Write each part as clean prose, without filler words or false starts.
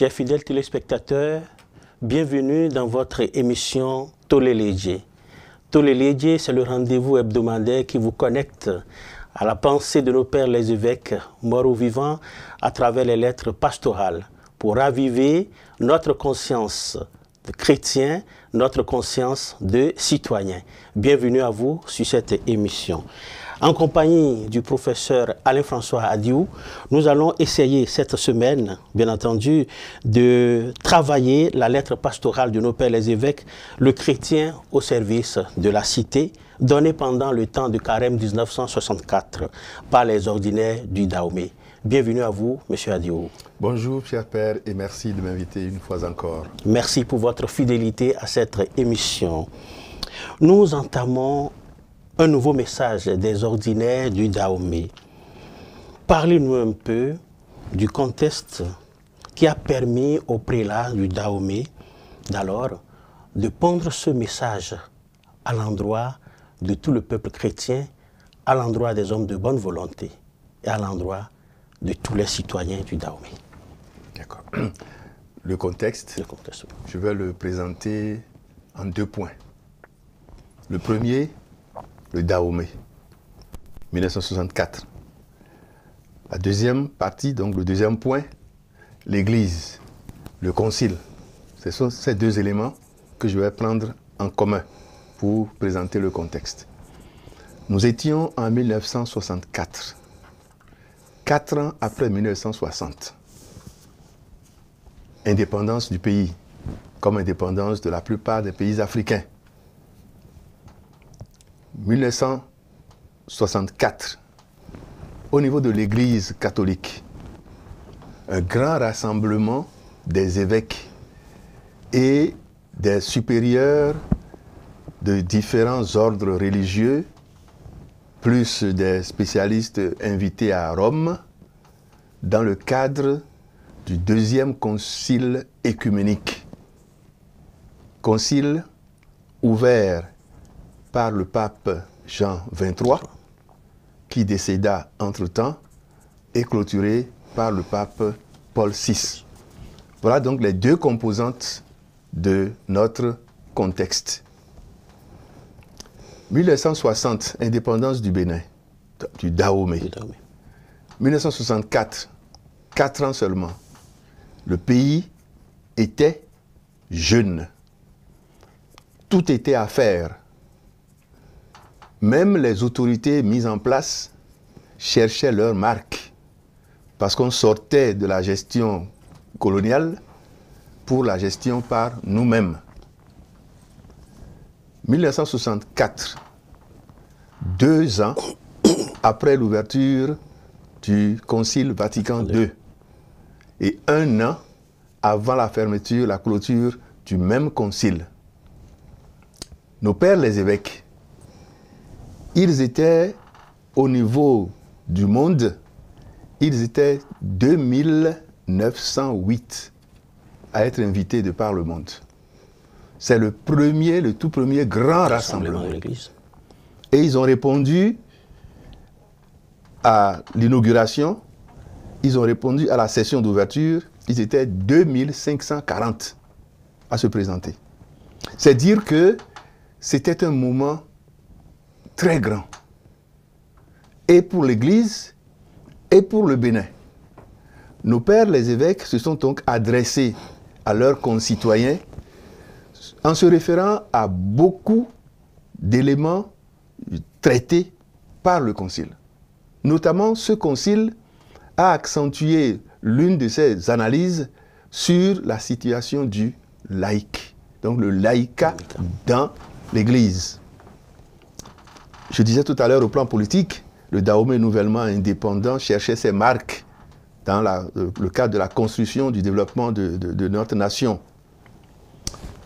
Chers fidèles téléspectateurs, bienvenue dans votre émission Tolélégié. Tolélégié, c'est le rendez-vous hebdomadaire qui vous connecte à la pensée de nos pères les évêques, morts ou vivants, à travers les lettres pastorales, pour raviver notre conscience de chrétien, notre conscience de citoyen. Bienvenue à vous sur cette émission. En compagnie du professeur Alain-François Adiou, nous allons essayer cette semaine, bien entendu, de travailler la lettre pastorale de nos pères les évêques, le chrétien au service de la cité, donnée pendant le temps de Carême 1964 par les ordinaires du Dahomey. Bienvenue à vous, monsieur Adiou. Bonjour, cher père, et merci de m'inviter une fois encore. Merci pour votre fidélité à cette émission. Nous entamons un nouveau message des ordinaires du Dahomey. Parlez-nous un peu du contexte qui a permis au prélat du Dahomey d'alors de pondre ce message à l'endroit de tout le peuple chrétien, à l'endroit des hommes de bonne volonté et à l'endroit de tous les citoyens du Dahomey. D'accord. Le contexte, je vais le présenter en 2 points. Le premier, le Dahomey, 1964. La deuxième partie, donc le deuxième point, l'Église, le Concile. Ce sont ces 2 éléments que je vais prendre en commun pour présenter le contexte. Nous étions en 1964, 4 ans après 1960. Indépendance du pays, comme indépendance de la plupart des pays africains. 1964, au niveau de l'Église catholique, un grand rassemblement des évêques et des supérieurs de différents ordres religieux, plus des spécialistes invités à Rome, dans le cadre du 2e concile œcuménique. Concile ouvert par le pape Jean XXIII, qui décéda entre-temps, et clôturé par le pape Paul VI. Voilà donc les 2 composantes de notre contexte. 1960, indépendance du Bénin, du Dahomey. 1964, 4 ans seulement. Le pays était jeune. Tout était à faire. Même les autorités mises en place cherchaient leur marque, parce qu'on sortait de la gestion coloniale pour la gestion par nous-mêmes. 1964, 2 ans après l'ouverture du Concile Vatican II et 1 an avant la fermeture, la clôture du même concile. Nos pères les évêques, ils étaient au niveau du monde, ils étaient 2908 à être invités de par le monde. C'est le tout premier grand rassemblement. Et ils ont répondu à l'inauguration, ils ont répondu à la session d'ouverture, ils étaient 2540 à se présenter. C'est dire que c'était un moment très grand, et pour l'Église, et pour le Bénin. Nos pères, les évêques, se sont donc adressés à leurs concitoyens en se référant à beaucoup d'éléments traités par le Concile. Notamment, ce Concile a accentué l'une de ses analyses sur la situation du laïc, donc le laïcat dans l'Église. Je disais tout à l'heure, au plan politique, le Dahomey nouvellement indépendant cherchait ses marques dans le cadre de la construction du développement de notre nation.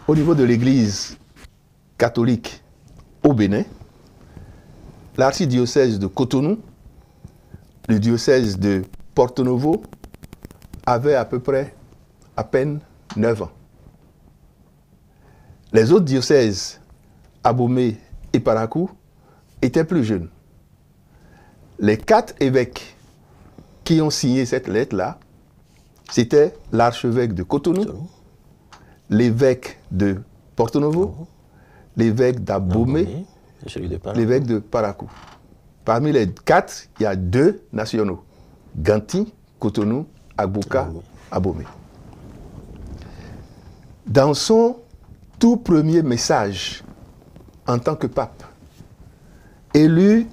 Au niveau de l'Église catholique au Bénin, l'archidiocèse de Cotonou, le diocèse de Porto Novo, avait à peu près à peine 9 ans. Les autres diocèses, Abomey et Parakou, étaient plus jeunes. Les 4 évêques qui ont signé cette lettre-là c'était l'archevêque de Cotonou, l'évêque de Porto Novo, l'évêque d'Abomey, l'évêque de Parakou. Parmi les 4, il y a 2 nationaux, Ganti, Cotonou, Agboka, Abomey. Dans son tout premier message en tant que pape, élu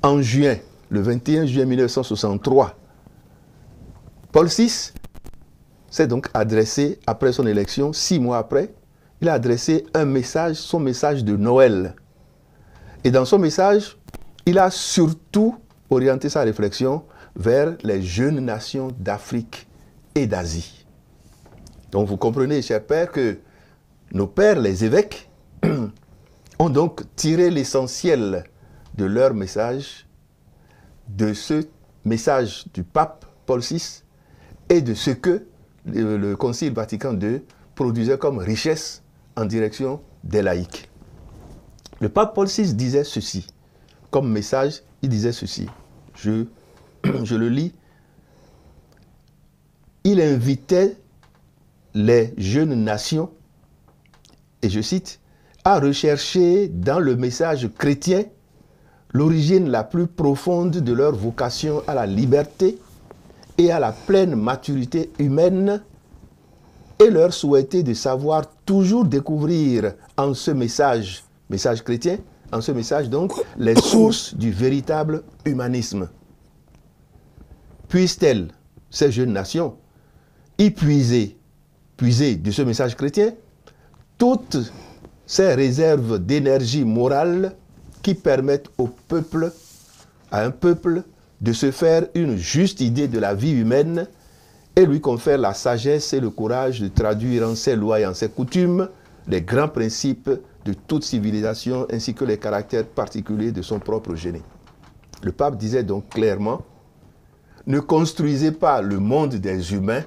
en juin, le 21 juin 1963, Paul VI s'est donc adressé, après son élection, 6 mois après, il a adressé un message, son message de Noël. Et dans son message, il a surtout orienté sa réflexion vers les jeunes nations d'Afrique et d'Asie. Donc vous comprenez, chers pères, que nos pères, les évêques, ont donc tiré l'essentiel de leur message, de ce message du pape Paul VI et de ce que le Concile Vatican II produisait comme richesse en direction des laïcs. Le pape Paul VI disait ceci, comme message, il disait ceci, je le lis, il invitait les jeunes nations, et je cite, à rechercher dans le message chrétien l'origine la plus profonde de leur vocation à la liberté et à la pleine maturité humaine, et leur souhaiter de savoir toujours découvrir en ce message chrétien, en ce message donc, les sources du véritable humanisme. Puissent-elles, ces jeunes nations, y puiser de ce message chrétien toutes ces réserves d'énergie morale qui permettent à un peuple de se faire une juste idée de la vie humaine et lui confère la sagesse et le courage de traduire en ses lois et en ses coutumes les grands principes de toute civilisation ainsi que les caractères particuliers de son propre génie. Le pape disait donc clairement, ne construisez pas le monde des humains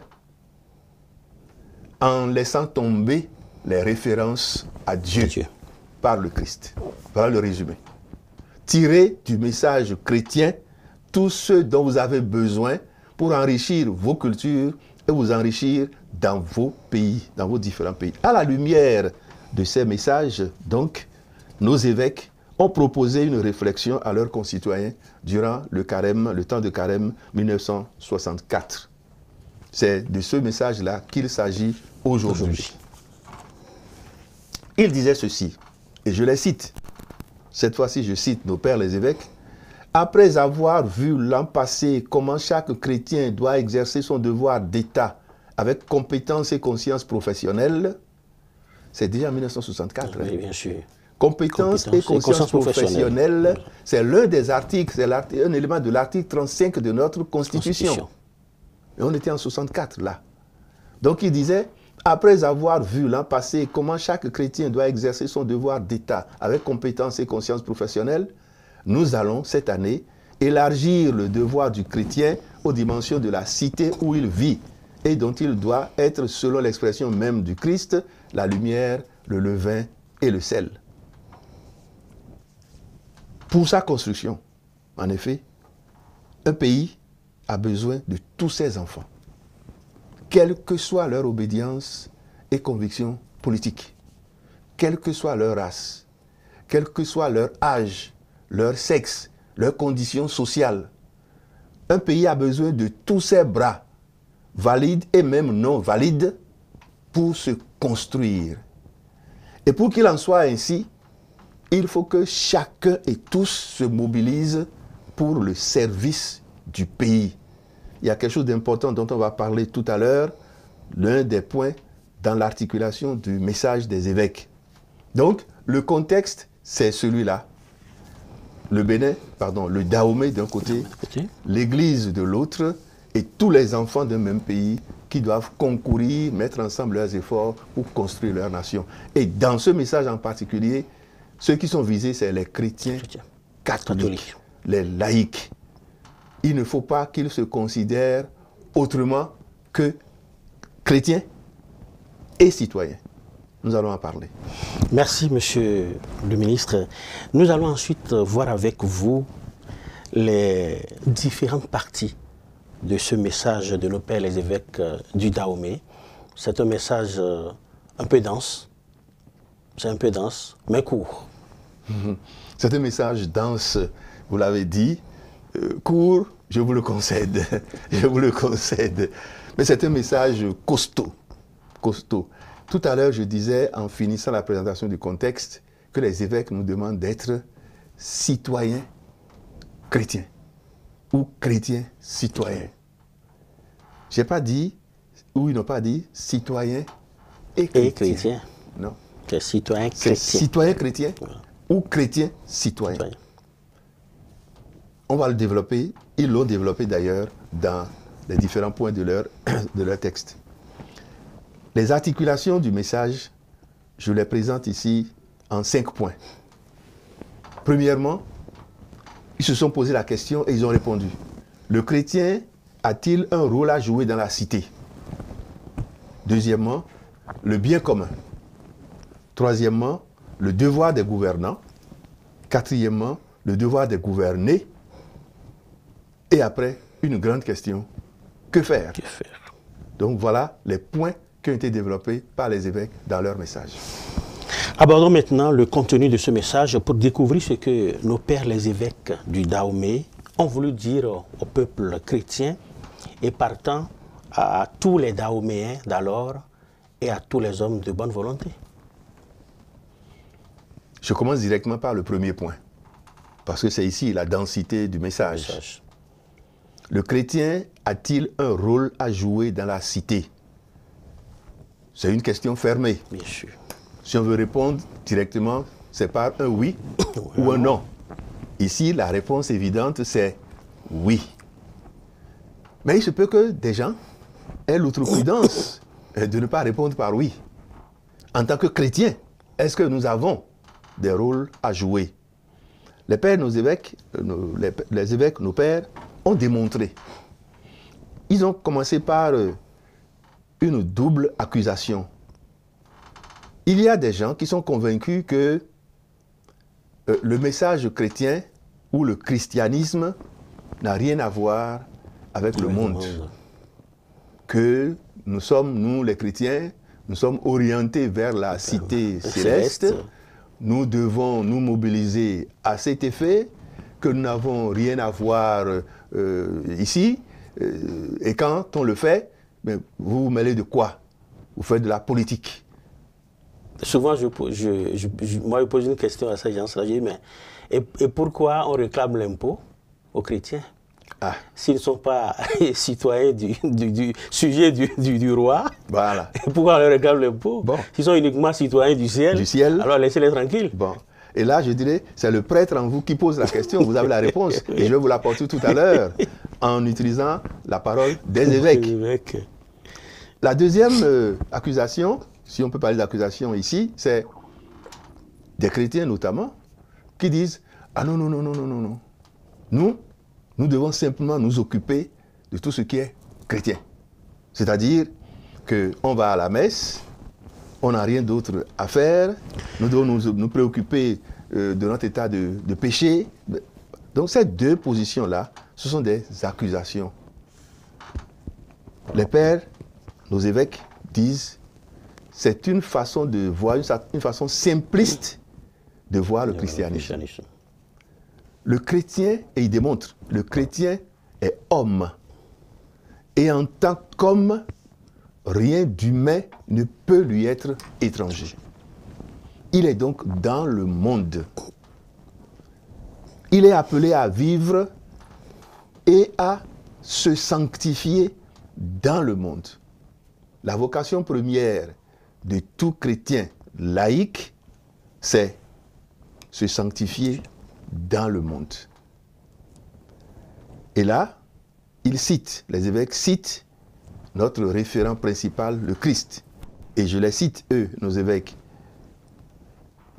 en laissant tomber les références à Dieu par le Christ. Voilà le résumé. Tirez du message chrétien tout ce dont vous avez besoin pour enrichir vos cultures et vous enrichir dans vos pays, dans vos différents pays. À la lumière de ces messages, donc, nos évêques ont proposé une réflexion à leurs concitoyens durant le temps de carême 1964. C'est de ce message-là qu'il s'agit aujourd'hui. Il disait ceci, et je les cite. Cette fois-ci, je cite nos pères les évêques. Après avoir vu l'an passé comment chaque chrétien doit exercer son devoir d'État avec compétence et conscience professionnelle, c'est déjà en 1964. Oui, bien sûr. Compétence et conscience professionnelle, c'est l'un des articles, c'est un élément de l'article 35 de notre Constitution. Et on était en 64 là. Donc il disait, après avoir vu l'an passé comment chaque chrétien doit exercer son devoir d'État avec compétence et conscience professionnelle, nous allons cette année élargir le devoir du chrétien aux dimensions de la cité où il vit et dont il doit être, selon l'expression même du Christ, la lumière, le levain et le sel. Pour sa construction, en effet, un pays a besoin de tous ses enfants, quelle que soit leur obédience et conviction politique, quelle que soit leur race, quel que soit leur âge, leur sexe, leurs conditions sociales. Un pays a besoin de tous ses bras, valides et même non valides, pour se construire. Et pour qu'il en soit ainsi, il faut que chacun et tous se mobilisent pour le service du pays. Il y a quelque chose d'important dont on va parler tout à l'heure, l'un des points dans l'articulation du message des évêques. Donc, le contexte, c'est celui-là. Le Bénin, le Dahomey d'un côté, l'Église de l'autre, et tous les enfants d'un même pays qui doivent concourir, mettre ensemble leurs efforts pour construire leur nation. Et dans ce message en particulier, ceux qui sont visés, c'est les chrétiens catholiques, les laïcs. Il ne faut pas qu'ils se considèrent autrement que chrétiens et citoyens. Nous allons en parler. Merci, monsieur le ministre. Nous allons ensuite voir avec vous les différentes parties de ce message de nos pères les évêques du Dahomey. C'est un message un peu dense. C'est un peu dense, mais court. C'est un message dense, vous l'avez dit, court, je vous le concède, je vous le concède. Mais c'est un message costaud, costaud. Tout à l'heure, je disais, en finissant la présentation du contexte, que les évêques nous demandent d'être citoyens chrétiens ou chrétiens citoyens. Je n'ai pas dit, ou ils n'ont pas dit, citoyens et chrétiens. Non. C'est citoyen chrétien. C'est citoyen chrétien ou chrétien citoyen. On va le développer. Ils l'ont développé d'ailleurs dans les différents points de leur texte. Les articulations du message, je les présente ici en 5 points. Premièrement, ils se sont posé la question et ils ont répondu. Le chrétien a-t-il un rôle à jouer dans la cité? Deuxièmement, le bien commun. Troisièmement, le devoir des gouvernants. Quatrièmement, le devoir des gouvernés. Et après, une grande question, que faire? Que faire? Donc voilà les points qui ont été développés par les évêques dans leur message. Abordons maintenant le contenu de ce message pour découvrir ce que nos pères les évêques du Dahomey ont voulu dire au peuple chrétien et partant à tous les Dahoméens d'alors et à tous les hommes de bonne volonté. Je commence directement par le premier point, parce que c'est ici la densité du message. Le chrétien a-t-il un rôle à jouer dans la cité? C'est une question fermée. Bien sûr. Si on veut répondre directement, c'est par un oui ou un non. Ici, la réponse évidente, c'est oui. Mais il se peut que des gens aient l'outrecuidance de ne pas répondre par oui. En tant que chrétiens, est-ce que nous avons des rôles à jouer? Les pères, nos évêques, les évêques, nos pères, ont démontré. Ils ont commencé par une double accusation. Il y a des gens qui sont convaincus que le message chrétien ou le christianisme n'a rien à voir avec le monde. Que nous sommes, nous les chrétiens, nous sommes orientés vers la cité céleste. Nous devons nous mobiliser à cet effet, que nous n'avons rien à voir ici. Et quand on le fait, mais vous vous mêlez de quoi? Vous faites de la politique. Souvent, moi, je pose une question à ces gens-là. Je dis, mais et pourquoi on réclame l'impôt aux chrétiens s'ils ne sont pas citoyens du sujet du roi? Voilà. Pourquoi on leur réclame l'impôt? Bon. S'ils sont uniquement citoyens du ciel, alors laissez-les tranquilles. Bon. Et là, je dirais, c'est le prêtre en vous qui pose la question. Vous avez la réponse. Et je vais vous l'apporter tout à l'heure en utilisant la parole des évêques. La deuxième accusation, si on peut parler d'accusation ici, c'est des chrétiens notamment qui disent « Ah non, non, non, non, non, non, non. Nous devons simplement nous occuper de tout ce qui est chrétien. » C'est-à-dire qu'on va à la messe, on n'a rien d'autre à faire, nous devons nous préoccuper de notre état de péché. Donc ces deux positions-là, ce sont des accusations. Les pères, nos évêques, disent c'est une façon de voir, une façon simpliste de voir le christianisme. Le chrétien, et il démontre, le chrétien est homme. Et en tant qu'homme, rien d'humain ne peut lui être étranger. Il est donc dans le monde. Il est appelé à vivre et à se sanctifier dans le monde. La vocation première de tout chrétien laïque, c'est se sanctifier dans le monde. Et là, il cite, les évêques citent notre référent principal, le Christ. Et je les cite, eux, nos évêques,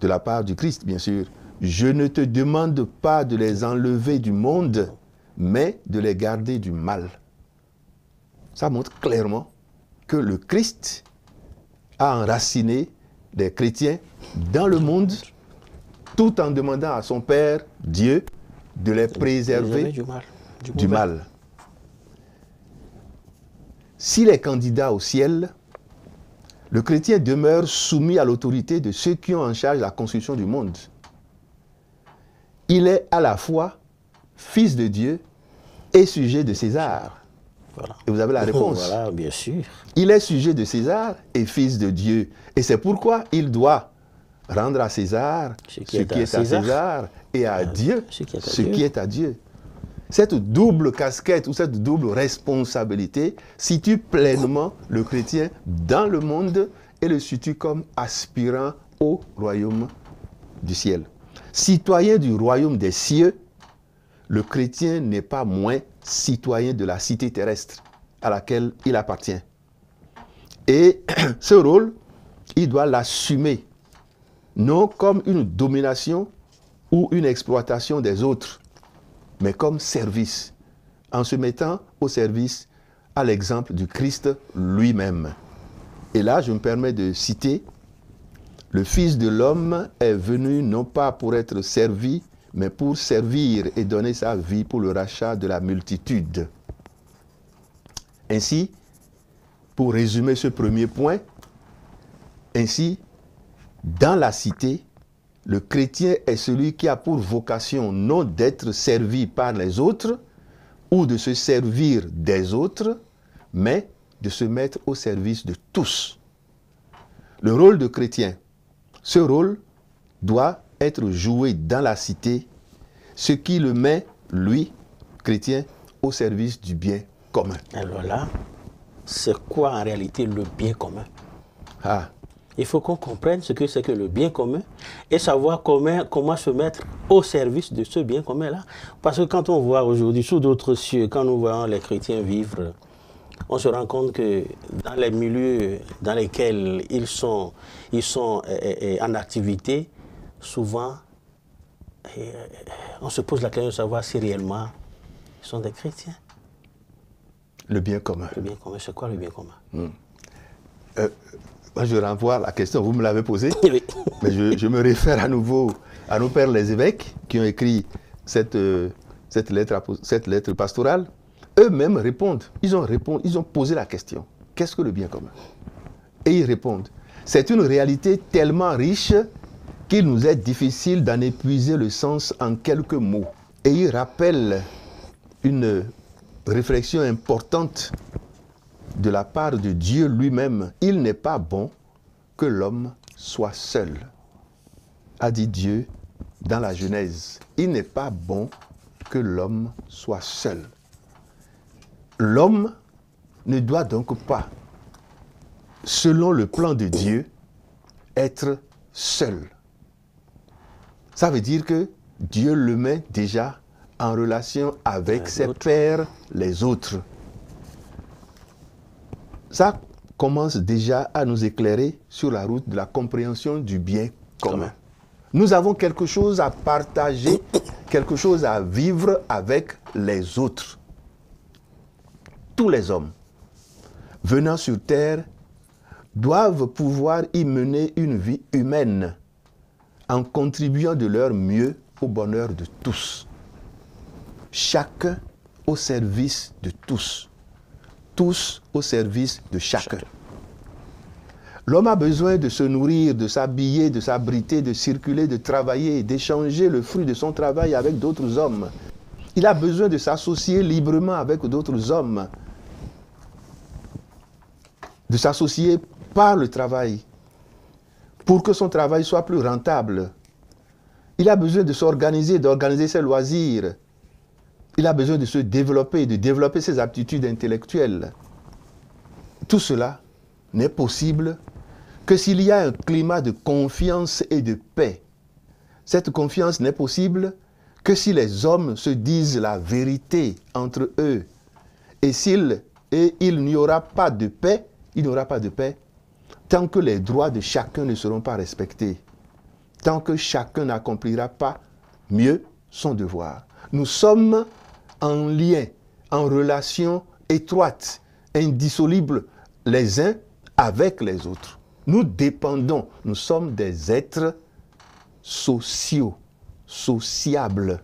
de la part du Christ, bien sûr. Je ne te demande pas de les enlever du monde, mais de les garder du mal. Ça montre clairement que le Christ a enraciné les chrétiens dans le monde, tout en demandant à son Père, Dieu, de les préserver du mal. s'il est candidat au ciel, le chrétien demeure soumis à l'autorité de ceux qui ont en charge la construction du monde. Il est à la fois fils de Dieu et sujet de César. Voilà. Et vous avez la réponse. Voilà, bien sûr. Il est sujet de César et fils de Dieu. Et c'est pourquoi il doit rendre à César ce qui est à César et à Dieu ce qui est à Dieu. Cette double casquette ou cette double responsabilité situe pleinement le chrétien dans le monde et le situe comme aspirant au royaume du ciel. Citoyen du royaume des cieux, le chrétien n'est pas moins citoyen de la cité terrestre à laquelle il appartient. Et ce rôle, il doit l'assumer, non comme une domination ou une exploitation des autres, mais comme service, en se mettant au service à l'exemple du Christ lui-même. Et là, je me permets de citer, « Le Fils de l'homme est venu non pas pour être servi, mais pour servir et donner sa vie pour le rachat de la multitude. » Ainsi, pour résumer ce premier point, ainsi, dans la cité, le chrétien est celui qui a pour vocation non d'être servi par les autres ou de se servir des autres, mais de se mettre au service de tous. Le rôle de chrétien, ce rôle doit être joué dans la cité, ce qui le met, lui, chrétien, au service du bien commun. Alors là, c'est quoi en réalité le bien commun? Il faut qu'on comprenne ce que c'est que le bien commun et savoir comment se mettre au service de ce bien commun-là. Parce que quand on voit aujourd'hui sous d'autres cieux, quand nous voyons les chrétiens vivre, on se rend compte que dans les milieux dans lesquels ils sont en activité, souvent, on se pose la question de savoir si réellement ils sont des chrétiens. Le bien commun. Le bien commun, c'est quoi le bien commun? Moi, je renvoie à la question, vous me l'avez posée, oui. Mais je me réfère à nouveau à nos pères les évêques qui ont écrit cette lettre pastorale. Eux-mêmes répondent. Ils ont posé la question. Qu'est-ce que le bien commun? Et ils répondent. C'est une réalité tellement riche qu'il nous est difficile d'en épuiser le sens en quelques mots. Et ils rappellent une réflexion importante de la part de Dieu lui-même. Il n'est pas bon que l'homme soit seul, a dit Dieu dans la Genèse. Il n'est pas bon que l'homme soit seul. L'homme ne doit donc pas, selon le plan de Dieu, être seul. Ça veut dire que Dieu le met déjà en relation avec ses pairs, les autres. Ça commence déjà à nous éclairer sur la route de la compréhension du bien commun. Nous avons quelque chose à partager, quelque chose à vivre avec les autres. Tous les hommes venant sur terre doivent pouvoir y mener une vie humaine en contribuant de leur mieux au bonheur de tous. Chacun au service de tous. Tous au service de chacun. L'homme a besoin de se nourrir, de s'habiller, de s'abriter, de circuler, de travailler, d'échanger le fruit de son travail avec d'autres hommes. Il a besoin de s'associer librement avec d'autres hommes, de s'associer par le travail, pour que son travail soit plus rentable. Il a besoin de s'organiser, d'organiser ses loisirs. Il a besoin de se développer, de développer ses aptitudes intellectuelles. Tout cela n'est possible que s'il y a un climat de confiance et de paix. Cette confiance n'est possible que si les hommes se disent la vérité entre eux. Et il n'y aura pas de paix, il n'y aura pas de paix tant que les droits de chacun ne seront pas respectés, tant que chacun n'accomplira pas mieux son devoir. Nous sommes en lien, en relation étroite, indissoluble les uns avec les autres. Nous dépendons, nous sommes des êtres sociaux, sociables.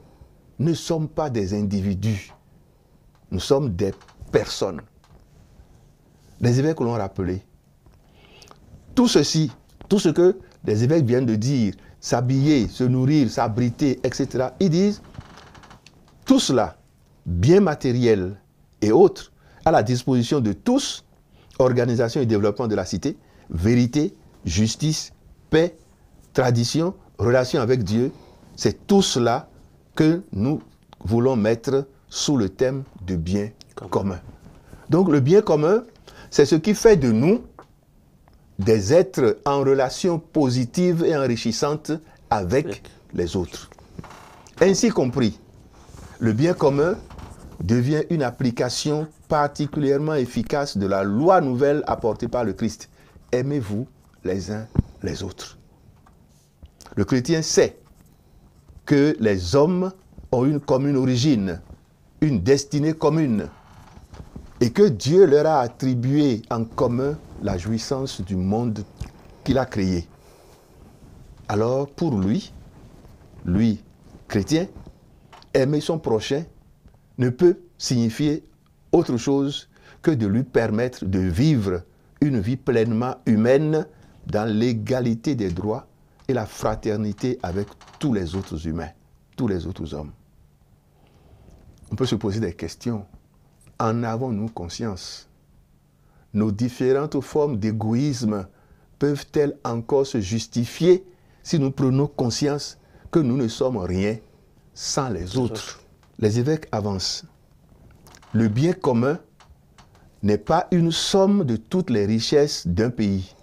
Nous ne sommes pas des individus, nous sommes des personnes. Les évêques l'ont rappelé. Tout ceci, tout ce que les évêques viennent de dire, s'habiller, se nourrir, s'abriter, etc., ils disent, tout cela, biens matériels et autres, à la disposition de tous, organisation et développement de la cité, vérité, justice, paix, tradition, relation avec Dieu, c'est tout cela que nous voulons mettre sous le thème de bien commun. Donc le bien commun, c'est ce qui fait de nous des êtres en relation positive et enrichissante avec les autres. Ainsi compris, le bien commun devient une application particulièrement efficace de la loi nouvelle apportée par le Christ. Aimez-vous les uns les autres. Le chrétien sait que les hommes ont une commune origine, une destinée commune, et que Dieu leur a attribué en commun la jouissance du monde qu'il a créé. Alors pour lui, chrétien, aimer son prochain ne peut signifier autre chose que de lui permettre de vivre une vie pleinement humaine dans l'égalité des droits et la fraternité avec tous les autres humains, tous les autres hommes. On peut se poser des questions. En avons-nous conscience? Nos différentes formes d'égoïsme peuvent-elles encore se justifier si nous prenons conscience que nous ne sommes rien sans les autres? Les évêques avancent. Le bien commun n'est pas une somme de toutes les richesses d'un pays,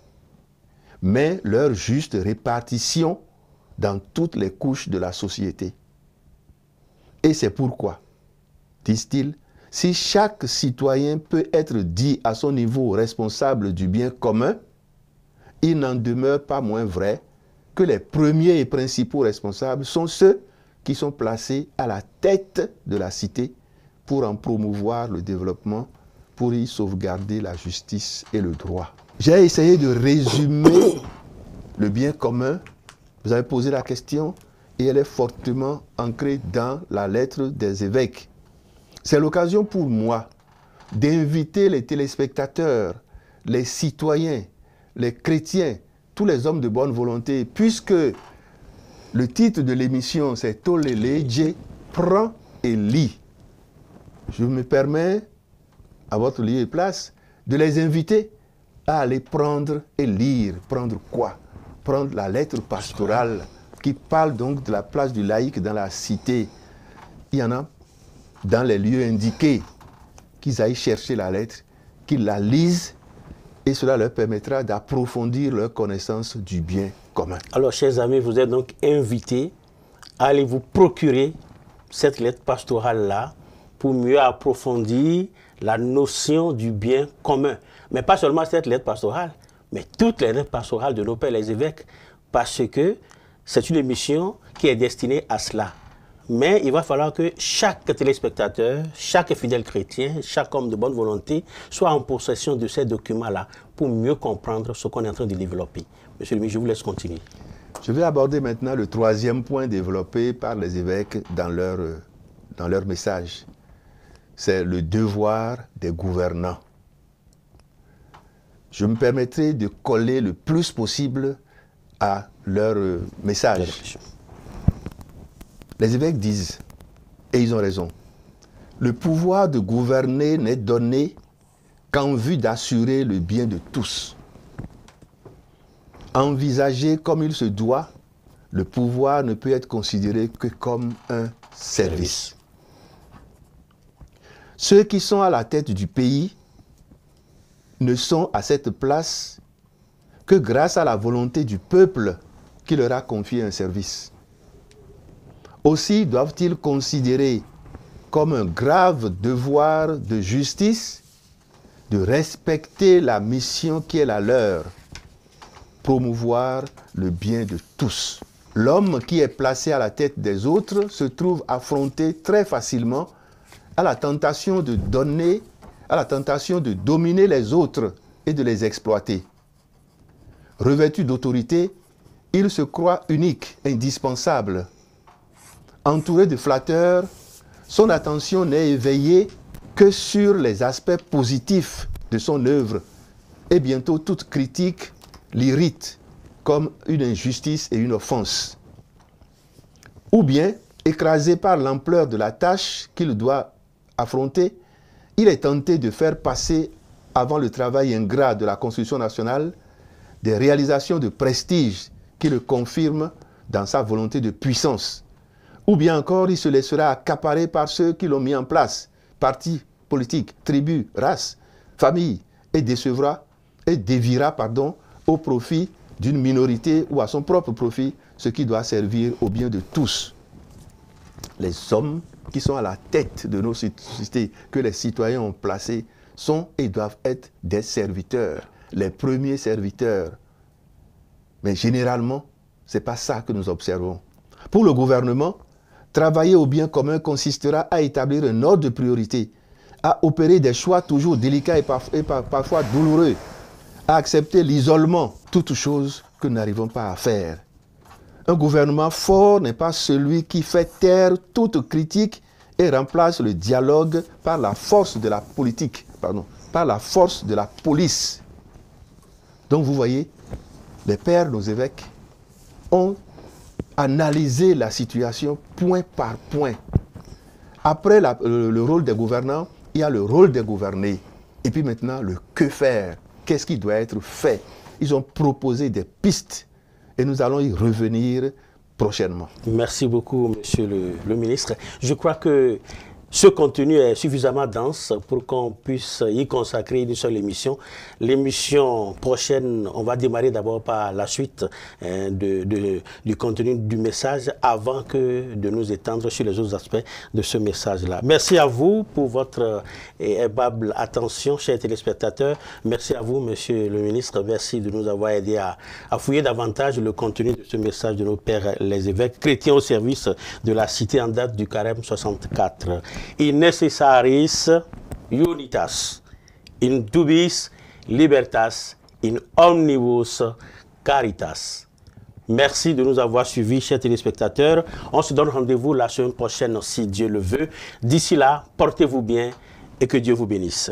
mais leur juste répartition dans toutes les couches de la société. Et c'est pourquoi, disent-ils, si chaque citoyen peut être dit à son niveau responsable du bien commun, il n'en demeure pas moins vrai que les premiers et principaux responsables sont ceux qui sont placés à la tête de la cité pour en promouvoir le développement, pour y sauvegarder la justice et le droit. J'ai essayé de résumer le bien commun. Vous avez posé la question et elle est fortement ancrée dans la lettre des évêques. C'est l'occasion pour moi d'inviter les téléspectateurs, les citoyens, les chrétiens, tous les hommes de bonne volonté, puisque le titre de l'émission c'est Tolélégié, prends et lis. Je me permets, à votre lieu et place, de les inviter à aller prendre et lire. Prendre quoi? Prendre la lettre pastorale qui parle donc de la place du laïc dans la cité. Il y en a dans les lieux indiqués, qu'ils aillent chercher la lettre, qu'ils la lisent, et cela leur permettra d'approfondir leur connaissance du bien commun. Alors, chers amis, vous êtes donc invités à aller vous procurer cette lettre pastorale-là pour mieux approfondir la notion du bien commun. Mais pas seulement cette lettre pastorale, mais toutes les lettres pastorales de nos pères les évêques, parce que c'est une émission qui est destinée à cela. Mais il va falloir que chaque téléspectateur, chaque fidèle chrétien, chaque homme de bonne volonté soit en possession de ces documents-là pour mieux comprendre ce qu'on est en train de développer. Monsieur le ministre, je vous laisse continuer. Je vais aborder maintenant le troisième point développé par les évêques dans leur message. C'est le devoir des gouvernants. Je me permettrai de coller le plus possible à leur message. Les évêques disent, et ils ont raison, le pouvoir de gouverner n'est donné qu'en vue d'assurer le bien de tous. Envisagé comme il se doit, le pouvoir ne peut être considéré que comme un service. Ceux qui sont à la tête du pays ne sont à cette place que grâce à la volonté du peuple qui leur a confié un service. Aussi doivent-ils considérer comme un grave devoir de justice de respecter la mission qui est la leur, promouvoir le bien de tous. L'homme qui est placé à la tête des autres se trouve affronté très facilement à la tentation de donner, à la tentation de dominer les autres et de les exploiter. Revêtu d'autorité, il se croit unique, indispensable. Entouré de flatteurs, son attention n'est éveillée que sur les aspects positifs de son œuvre, et bientôt toute critique l'irrite comme une injustice et une offense. Ou bien, écrasé par l'ampleur de la tâche qu'il doit affronter, il est tenté de faire passer avant le travail ingrat de la construction nationale des réalisations de prestige qui le confirment dans sa volonté de puissance. Ou bien encore, il se laissera accaparer par ceux qui l'ont mis en place, partis politiques, tribus, races, familles, et déviera au profit d'une minorité ou à son propre profit, ce qui doit servir au bien de tous. Les hommes qui sont à la tête de nos sociétés, que les citoyens ont placés, sont et doivent être des serviteurs, les premiers serviteurs. Mais généralement, ce n'est pas ça que nous observons. Pour le gouvernement, travailler au bien commun consistera à établir un ordre de priorité, à opérer des choix toujours délicats et parfois douloureux, à accepter l'isolement, toutes choses que nous n'arrivons pas à faire. Un gouvernement fort n'est pas celui qui fait taire toute critique et remplace le dialogue par la force de la politique, par la force de la police. Donc vous voyez, les pères, nos évêques, ont analysé la situation point par point. Après le rôle des gouvernants, il y a le rôle des gouvernés. Et puis maintenant, le que faire? Qu'est-ce qui doit être fait? Ils ont proposé des pistes et nous allons y revenir prochainement. Merci beaucoup, monsieur le ministre. Je crois que ce contenu est suffisamment dense pour qu'on puisse y consacrer une seule émission. L'émission prochaine, on va démarrer d'abord par la suite du contenu du message avant que de nous étendre sur les autres aspects de ce message-là. Merci à vous pour votre aimable attention, chers téléspectateurs. Merci à vous, monsieur le ministre. Merci de nous avoir aidé à fouiller davantage le contenu de ce message de nos pères les évêques chrétiens au service de la cité en date du Carême 64. In necessaris unitas, in dubis libertas, in omnibus caritas. Merci de nous avoir suivis, chers téléspectateurs. On se donne rendez-vous la semaine prochaine, si Dieu le veut. D'ici là, portez-vous bien et que Dieu vous bénisse.